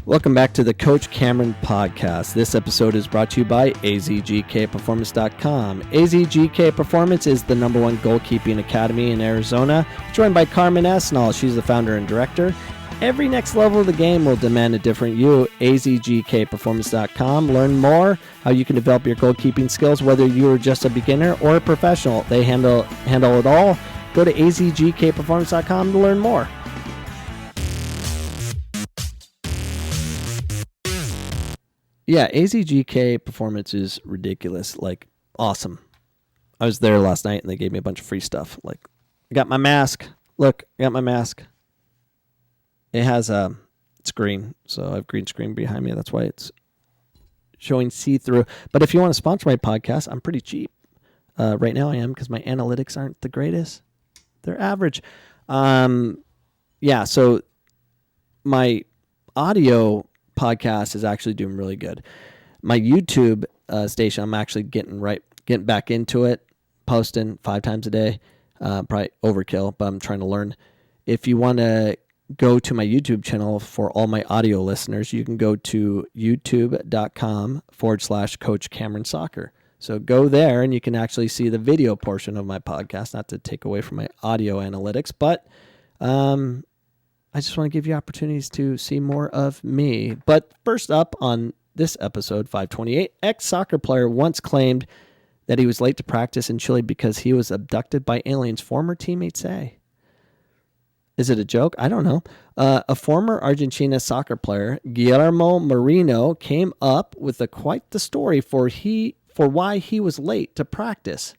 Welcome back to the Coach Cameron podcast. This episode is brought to you by AZGKperformance.com. AZGK Performance is the #1 goalkeeping academy in Arizona. It's run by Carmen Esnall. She's the founder and director. Every next level of the game will demand a different you. AZGKperformance.com. Learn more how you can develop your goalkeeping skills, whether you're just a beginner or a professional. They handle it all. Go to AZGKperformance.com to learn more. Yeah, AZGK Performance is ridiculous, like awesome. I was there last night and they gave me a bunch of free stuff. Like, I got my mask. Look, I got my mask. It has it's green, so I have green screen behind me. That's why it's showing see-through. But if you want to sponsor my podcast, I'm pretty cheap. Right now I am because my analytics aren't the greatest. They're average. Yeah, so my audio podcast is actually doing really good. My YouTube station, I'm actually getting back into it, posting 5 times a day. Probably overkill, but I'm trying to learn. If you want to go to my YouTube channel for all my audio listeners, you can go to youtube.com/Coach Cameron Soccer. So go there and you can actually see the video portion of my podcast, not to take away from my audio analytics, but I just want to give you opportunities to see more of me. But first up on this episode, 528, ex-soccer player once claimed that he was late to practice in Chile because he was abducted by aliens, former teammates say. Is it a joke? I don't know. A former Argentina soccer player, Guillermo Moreno, came up with quite the story for why he was late to practice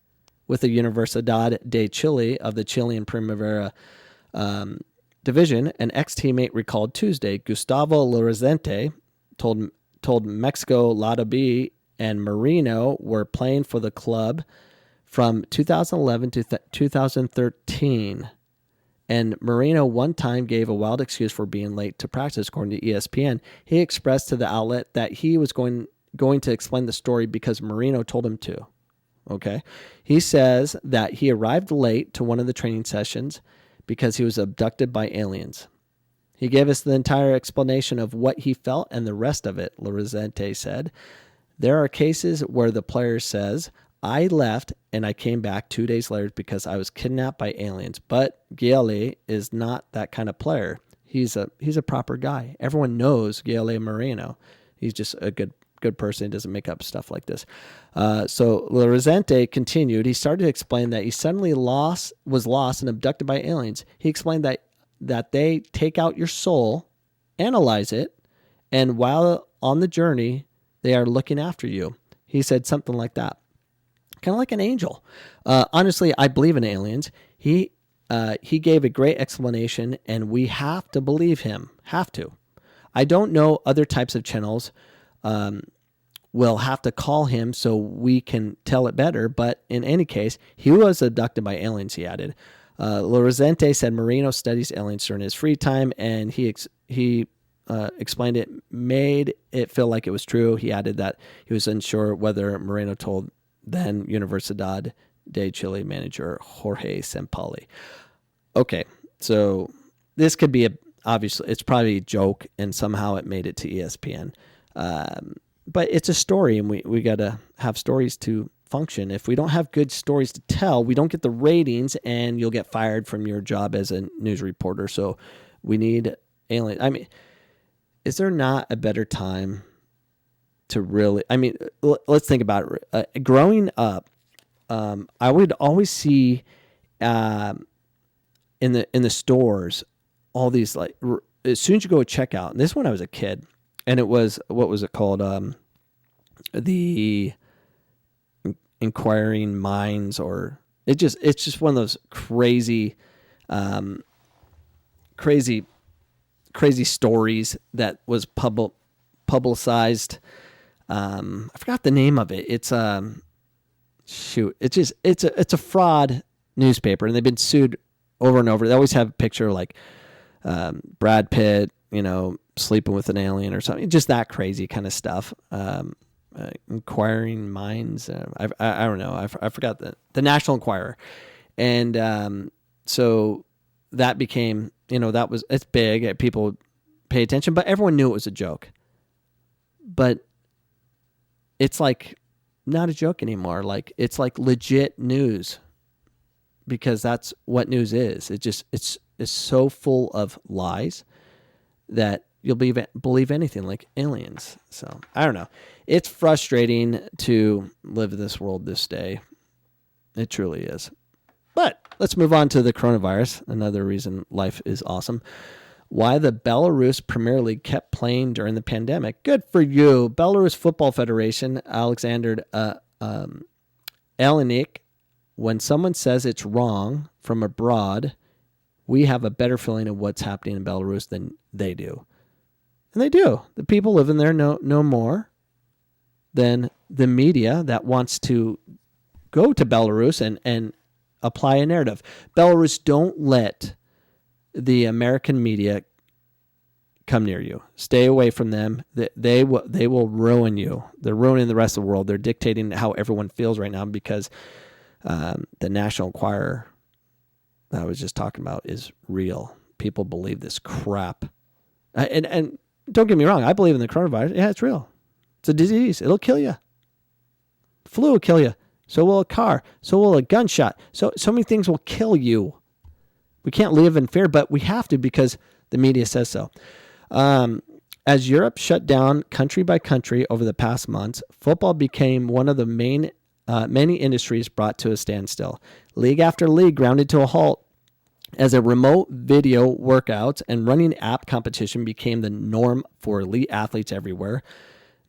with the Universidad de Chile of the Chilean Primavera division. An ex-teammate recalled Tuesday. Gustavo Lorizente told Mexico Lado B and Marino were playing for the club from 2011 to 2013. And Marino one time gave a wild excuse for being late to practice, according to ESPN. He expressed to the outlet that he was going to explain the story because Marino told him to. Okay. He says that he arrived late to one of the training sessions because he was abducted by aliens. He gave us the entire explanation of what he felt and the rest of it, Lorizente said. There are cases where the player says, I left and I came back 2 days later because I was kidnapped by aliens. But Guille is not that kind of player. He's a proper guy. Everyone knows Guille Moreno. He's just a good person. He doesn't make up stuff like this. So Lorizente continued. He started to explain that he suddenly was lost and abducted by aliens. He explained that they take out your soul, analyze it, and while on the journey, they are looking after you. He said something like that. Kind of like an angel. Honestly, I believe in aliens. He gave a great explanation, and we have to believe him. Have to. I don't know other types of channels. We'll have to call him so we can tell it better. But in any case, he was abducted by aliens, he added. Lorizente said Marino studies aliens during his free time, and he explained it, made it feel like it was true. He added that he was unsure whether Marino told then Universidad de Chile manager Jorge Sampaoli. Okay, so this could be obviously, it's probably a joke, and somehow it made it to ESPN. But it's a story, and we got to have stories to function. If we don't have good stories to tell, we don't get the ratings, and you'll get fired from your job as a news reporter. So we need aliens. I mean, is there not a better time to really, I mean, let's think about it. Growing up, I would always see in the stores all these, like, as soon as you go to checkout, and this is when I was a kid, and it was, what was it called? The Inquiring Minds, or it's just one of those crazy stories that was publicized. I forgot the name of it. It's it's a fraud newspaper, and they've been sued over and over. They always have a picture like Brad Pitt, sleeping with an alien or something, just that crazy kind of stuff. Inquiring Minds. I don't know. I forgot the National Enquirer. And so that became, it's big. People pay attention, but everyone knew it was a joke. But it's like not a joke anymore. Like it's like legit news, because that's what news is. It's so full of lies that you'll believe anything, like aliens. So I don't know. It's frustrating to live in this world this day. It truly is. But let's move on to the coronavirus. Another reason life is awesome. Why the Belarus Premier League kept playing during the pandemic. Good for you. Belarus Football Federation, Alexander Alenik. When someone says it's wrong from abroad, we have a better feeling of what's happening in Belarus than they do. And they do. The people living there know more than the media that wants to go to Belarus and apply a narrative. Belarus, don't let the American media come near you. Stay away from them. They will ruin you. They're ruining the rest of the world. They're dictating how everyone feels right now, because the National Enquirer that I was just talking about is real. People believe this crap. And don't get me wrong, I believe in the coronavirus. Yeah, it's real. It's a disease. It'll kill you. Flu will kill you. So will a car. So will a gunshot. So many things will kill you. We can't live in fear, but we have to, because the media says so. As Europe shut down country by country over the past months, football became one of the many industries brought to a standstill. League after league grounded to a halt as a remote video workouts and running app competition became the norm for elite athletes everywhere.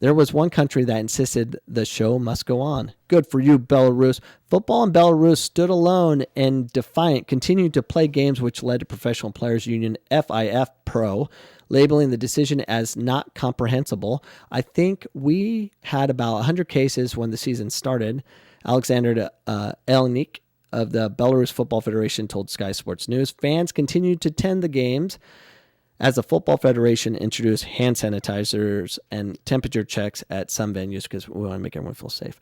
There was one country that insisted the show must go on. Good for you, Belarus. Football in Belarus stood alone and defiant, continued to play games, which led to Professional Players Union FIF Pro labeling the decision as not comprehensible. I think we had about 100 cases when the season started. Alexander Elnik of the Belarus Football Federation told Sky Sports News fans continued to attend the games as the Football Federation introduced hand sanitizers and temperature checks at some venues because we want to make everyone feel safe.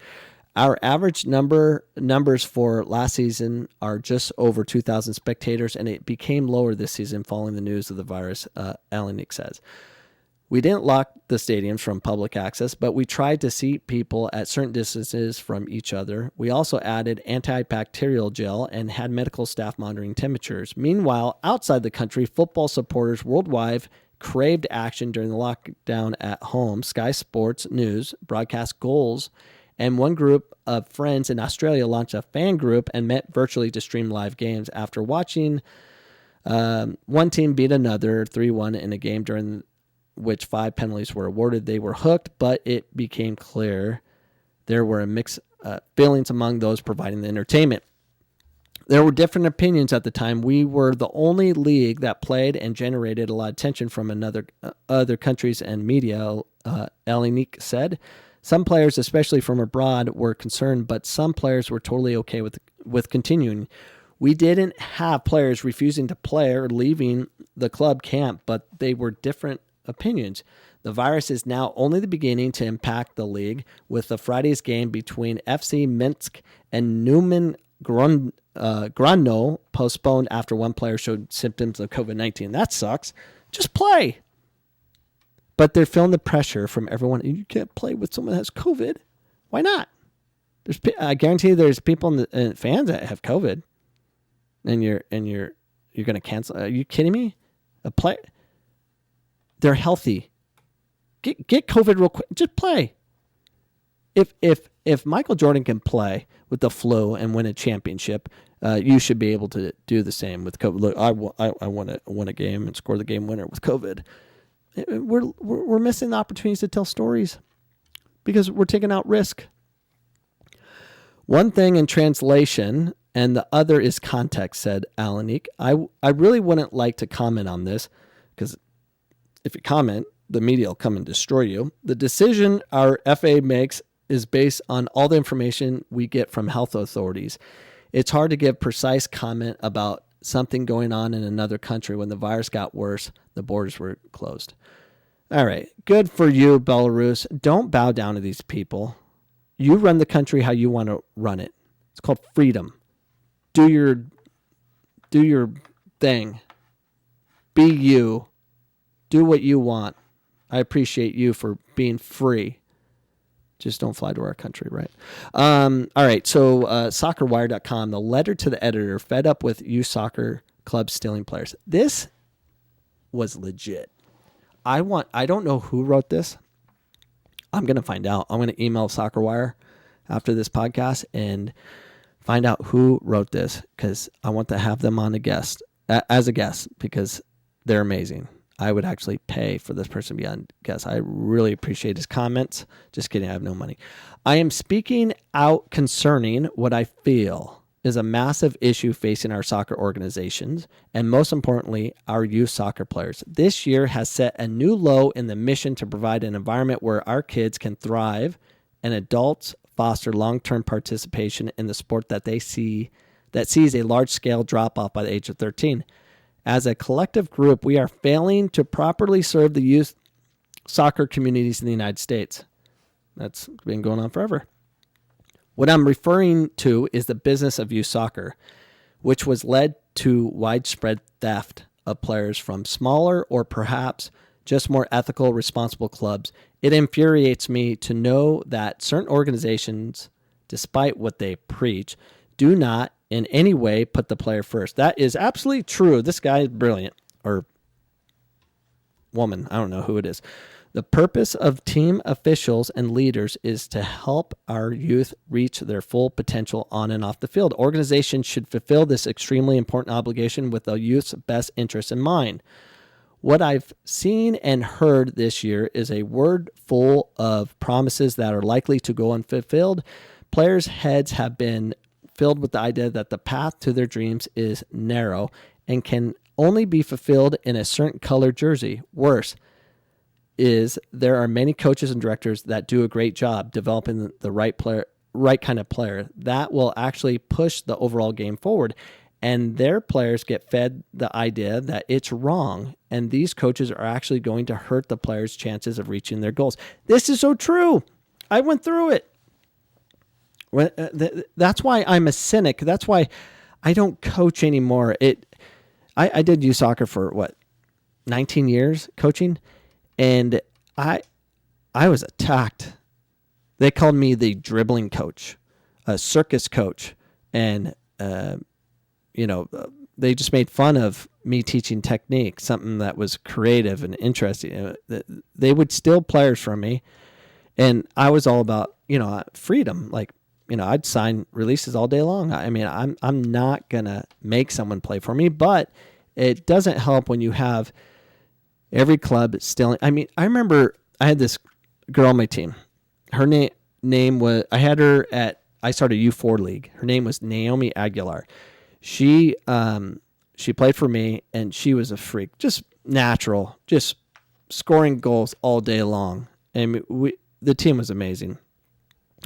Our average numbers for last season are just over 2,000 spectators, and it became lower this season following the news of the virus, Alenik says. We didn't lock the stadiums from public access, but we tried to seat people at certain distances from each other. We also added antibacterial gel and had medical staff monitoring temperatures. Meanwhile, outside the country, football supporters worldwide craved action during the lockdown at home. Sky Sports News broadcast goals, and one group of friends in Australia launched a fan group and met virtually to stream live games. After watching one team beat another 3-1 in a game during which 5 penalties were awarded, they were hooked, but it became clear there were mixed feelings among those providing the entertainment. There were different opinions at the time. We were the only league that played and generated a lot of attention from other countries and media, Alenik said. Some players, especially from abroad, were concerned, but some players were totally okay with continuing. We didn't have players refusing to play or leaving the club camp, but they were different opinions. The virus is now only the beginning to impact the league, with the Friday's game between FC Minsk and Neumann Grodno postponed after one player showed symptoms of COVID-19. That sucks. Just play. But they're feeling the pressure from everyone. You can't play with someone that has COVID. Why not? I guarantee there's people in the fans that have COVID, and you're going to cancel. Are you kidding me? They're healthy. Get COVID real quick. Just play. If Michael Jordan can play with the flu and win a championship, you should be able to do the same with COVID. Look, I won a game and score the game winner with COVID. We're missing the opportunities to tell stories because we're taking out risk. One thing in translation and the other is context, said Alenik. I really wouldn't like to comment on this because if you comment, the media will come and destroy you. The decision our FA makes is based on all the information we get from health authorities. It's hard to give precise comment about something going on in another country when the virus got worse, the borders were closed. All right, good for you, Belarus. Don't bow down to these people. You run the country how you want to run it. It's called freedom. Do your thing. Be you. do what you want. I appreciate you for being free. Just don't fly to our country, right? All right, so soccerwire.com, the letter to the editor, fed up with youth soccer clubs stealing players. This was legit. I don't know who wrote this. I'm going to find out. I'm going to email SoccerWire after this podcast and find out who wrote this, because I want to have them on as a guest, because they're amazing. I would actually pay for this person to be on guest. I really appreciate his comments. Just kidding. I have no money. I am speaking out concerning what I feel is a massive issue facing our soccer organizations, and most importantly, our youth soccer players. This year has set a new low in the mission to provide an environment where our kids can thrive and adults foster long-term participation in the sport that sees a large-scale drop-off by the age of 13. As a collective group, we are failing to properly serve the youth soccer communities in the United States. That's been going on forever. What I'm referring to is the business of youth soccer, which was led to widespread theft of players from smaller or perhaps just more ethical, responsible clubs. It infuriates me to know that certain organizations, despite what they preach, do not in any way put the player first. That is absolutely true. This guy is brilliant. Or woman, I don't know who it is. The purpose of team officials and leaders is to help our youth reach their full potential on and off the field. Organizations should fulfill this extremely important obligation with the youth's best interests in mind. What I've seen and heard this year is a word full of promises that are likely to go unfulfilled. Players' heads have been filled with the idea that the path to their dreams is narrow and can only be fulfilled in a certain colored jersey. Worse is there are many coaches and directors that do a great job developing the right kind of player that will actually push the overall game forward. And their players get fed the idea that it's wrong, and these coaches are actually going to hurt the players' chances of reaching their goals. This is so true. I went through it. That's why I'm a cynic. That's why I don't coach anymore. I did youth soccer for 19 years coaching, and I was attacked. They called me the dribbling coach, a circus coach, and they just made fun of me teaching technique, something that was creative and interesting. They would steal players from me, and I was all about freedom. Like, I'd sign releases all day long. I mean, I'm not gonna make someone play for me, but it doesn't help when you have every club stealing. I mean, I remember I had this girl on my team. Her name was, I started U4 league. Her name was Naomi Aguilar. She played for me, and she was a freak, just natural, just scoring goals all day long. And the team was amazing.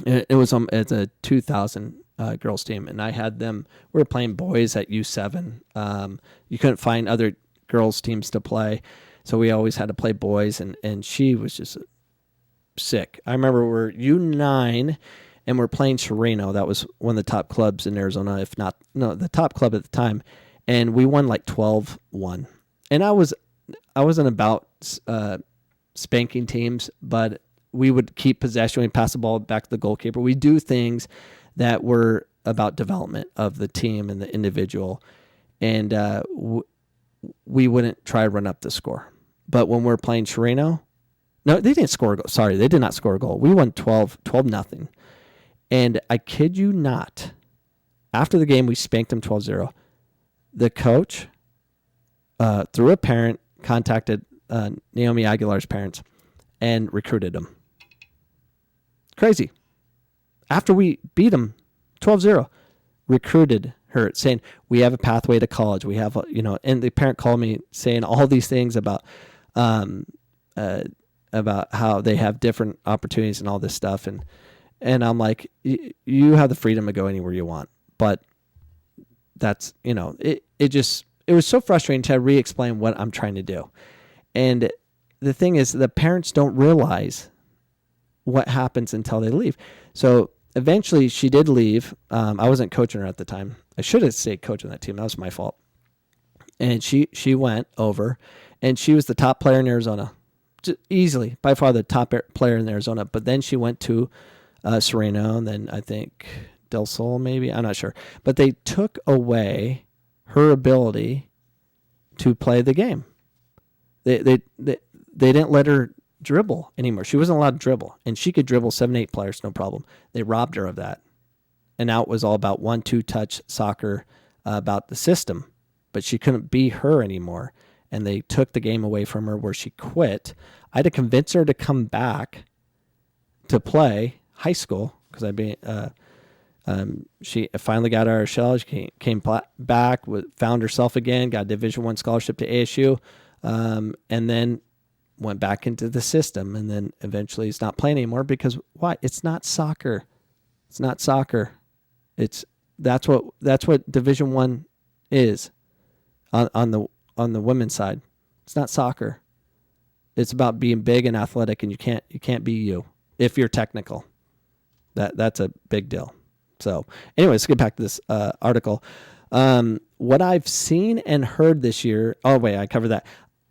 It's a 2,000 girls team, and I had them. We were playing boys at U7. You couldn't find other girls teams to play, so we always had to play boys. And she was just sick. I remember we're U9. And we're playing Sereno. That was one of the top clubs in Arizona, if not, no, the top club at the time. And we won like 12-1. And I wasn't about spanking teams, but we would keep possession. We'd pass the ball back to the goalkeeper. We do things that were about development of the team and the individual. And we wouldn't try to run up the score. But when we're playing Sereno, no, they didn't score a goal. Sorry, they did not score a goal. We won 12-0. And I kid you not, after the game, we spanked them 12-0. The coach, through a parent, contacted Naomi Aguilar's parents and recruited them. Crazy. After we beat them 12-0, recruited her, saying, we have a pathway to college. We have, and the parent called me saying all these things about how they have different opportunities and all this stuff. And I'm like, you have the freedom to go anywhere you want. But that's, it was so frustrating to re-explain what I'm trying to do. And the thing is, the parents don't realize what happens until they leave. So eventually she did leave. I wasn't coaching her at the time. I should have stayed coaching that team. That was my fault. And she went over, and she was the top player in Arizona, easily, by far the top player in Arizona. But then she went to Sereno, and then I think Del Sol, maybe. I'm not sure. But they took away her ability to play the game. They didn't let her dribble anymore. She wasn't allowed to dribble, and she could dribble 7-8 players, no problem. They robbed her of that. And now it was all about 1-2 touch soccer, about the system. But she couldn't be her anymore, and they took the game away from her where she quit. I had to convince her to come back to play high school because she finally got out of her shell. She came back, found herself again, got a Division I scholarship to ASU, and then went back into the system, and then eventually is not playing anymore because why? It's not soccer. It's not soccer. That's what Division I is on the women's side. It's not soccer. It's about being big and athletic, and you can't be you if you're technical. That's a big deal. So, anyways, let's get back to this article. What I've seen and heard this year. Oh wait, I covered that.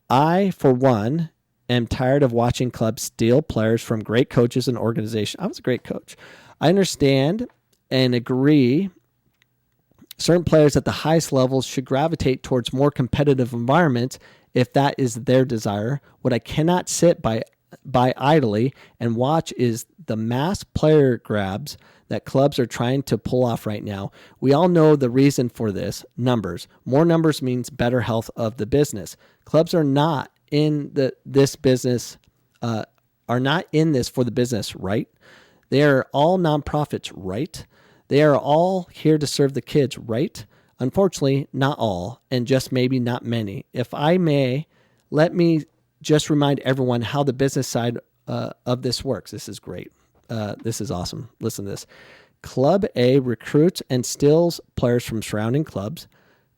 I, for one, am tired of watching clubs steal players from great coaches and organizations. I was a great coach. I understand and agree certain players at the highest levels should gravitate towards more competitive environments if that is their desire. What I cannot sit by idly and watch is the mass player grabs that clubs are trying to pull off right now. We all know the reason for this: numbers. More numbers means better health of the business. Clubs are not in this business, are not in this for the business, right? They are all nonprofits, right? They are all here to serve the kids, right? Unfortunately, not all, and just maybe not many. If I may, let me just remind everyone how the business side of this works. This is great. This is awesome. Listen to this. Club A recruits and steals players from surrounding clubs.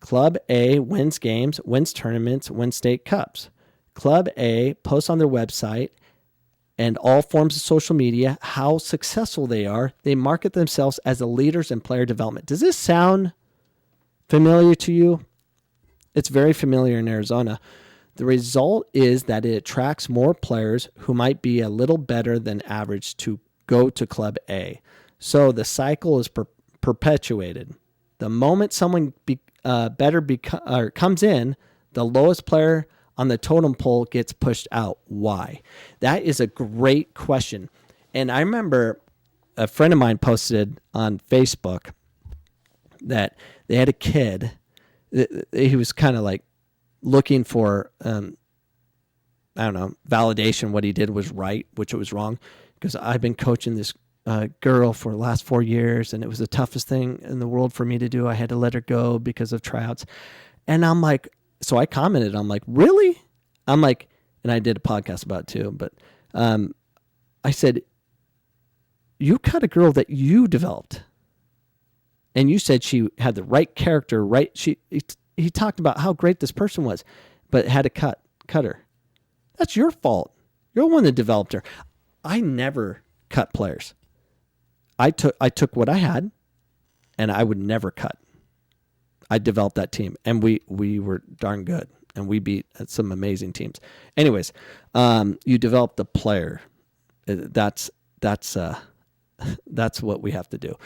Club A wins games, wins tournaments, wins state cups. Club A posts on their website and all forms of social media how successful they are. They market themselves as the leaders in player development. Does this sound familiar to you? It's very familiar in Arizona. The result is that it attracts more players who might be a little better than average to go to Club A. So the cycle is perpetuated. The moment someone comes in, the lowest player on the totem pole gets pushed out. Why? That is a great question. And I remember a friend of mine posted on Facebook that they had a kid. He was kind of like looking for, validation. What he did was right, which it was wrong. Because I've been coaching this girl for the last 4 years, and it was the toughest thing in the world for me to do. I had to let her go because of tryouts. And I'm like, so I commented, I'm like, really? I'm like, and I did a podcast about it too, but I said, you cut a girl that you developed. And you said she had the right character, right? He talked about how great this person was, but had to cut her. That's your fault. You're the one that developed her. I never cut players. I took what I had, and I would never cut. I developed that team, and we were darn good, and we beat some amazing teams. Anyways, you develop the player. That's what we have to do.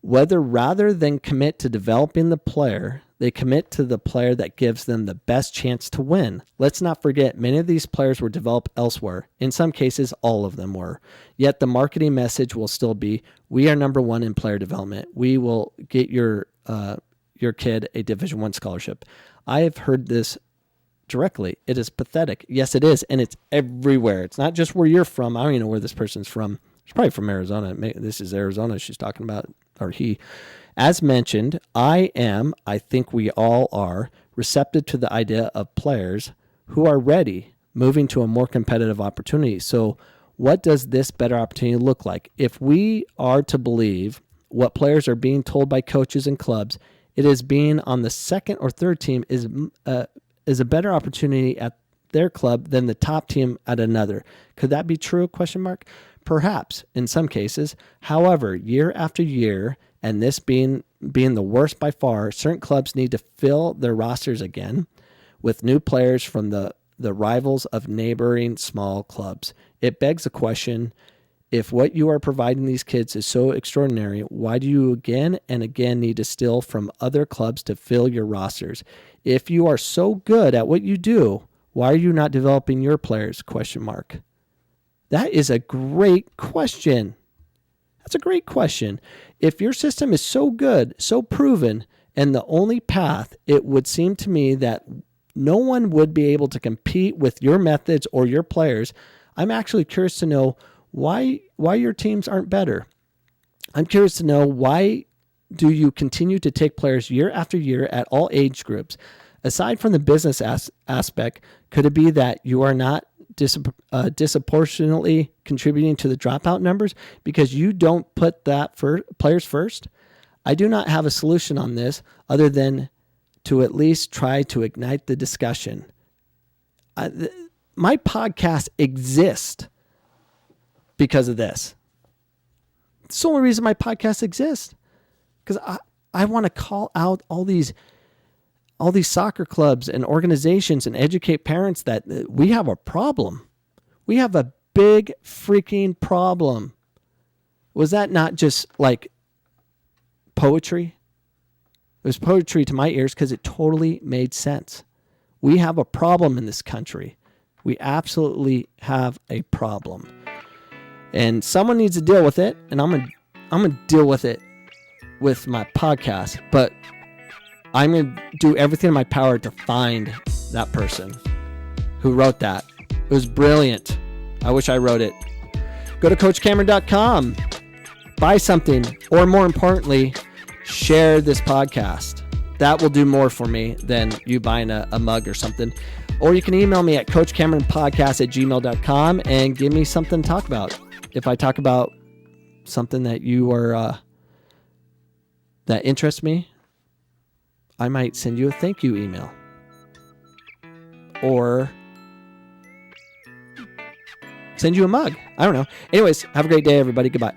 Whether rather than commit to developing the player, they commit to the player that gives them the best chance to win. Let's not forget, many of these players were developed elsewhere. In some cases, all of them were. Yet the marketing message will still be, we are number one in player development. We will get your kid a Division I scholarship. I have heard this directly. It is pathetic. Yes, it is. And it's everywhere. It's not just where you're from. I don't even know where this person's from. She's probably from Arizona. This is Arizona she's talking about, or he. As mentioned, I think we all are, receptive to the idea of players who are ready, moving to a more competitive opportunity. So what does this better opportunity look like? If we are to believe what players are being told by coaches and clubs, it is being on the second or third team is a better opportunity at their club than the top team at another. Could that be true? ? Perhaps in some cases. However, year after year, and this being the worst by far, certain clubs need to fill their rosters again. with new players from the rivals of neighboring small clubs. It begs the question, if what you are providing these kids is so extraordinary, why do you again and again need to steal from other clubs to fill your rosters? If you are so good at what you do, why are you not developing your players? ? That is a great question. That's a great question. If your system is so good, so proven, and the only path, it would seem to me that no one would be able to compete with your methods or your players. I'm actually curious to know why your teams aren't better. I'm curious to know, why do you continue to take players year after year at all age groups? Aside from the business aspect, could it be that you are not disproportionately contributing to the dropout numbers because you don't put that players first? I do not have a solution on this other than to at least try to ignite the discussion. My podcast exists because of this. It's the only reason my podcast exists, because I want to call out all these soccer clubs and organizations and educate parents that we have a problem. We have a big freaking problem. Was that not just like poetry? It was poetry to my ears because it totally made sense. We have a problem in this country. We absolutely have a problem. And someone needs to deal with it, and I'm gonna deal with it with my podcast, but I'm going to do everything in my power to find that person who wrote that. It was brilliant. I wish I wrote it. Go to CoachCameron.com, buy something, or more importantly, share this podcast. That will do more for me than you buying a mug or something. Or you can email me at CoachCameronPodcast@gmail.com and give me something to talk about. If I talk about something that you are that interests me, I might send you a thank you email. Or send you a mug. I don't know. Anyways, have a great day, everybody. Goodbye.